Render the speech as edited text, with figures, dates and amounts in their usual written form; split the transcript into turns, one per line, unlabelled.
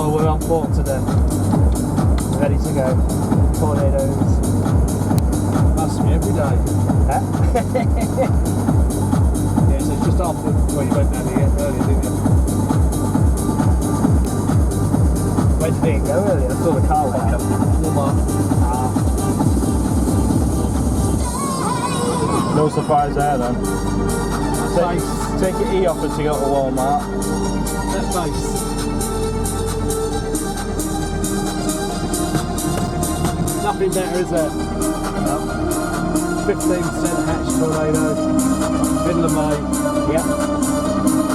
Well, we're on board to them. Ready to go. Tornadoes.
Must be every day.
Huh?
Yeah, so just after you went down here earlier, didn't you?
Where did it go earlier? I saw the car went up.
No surprise there then.
That
Take your E off as you go to Walmart.
base. Nothing better, is there? 15% hatch tornado, middle of May.
Yeah.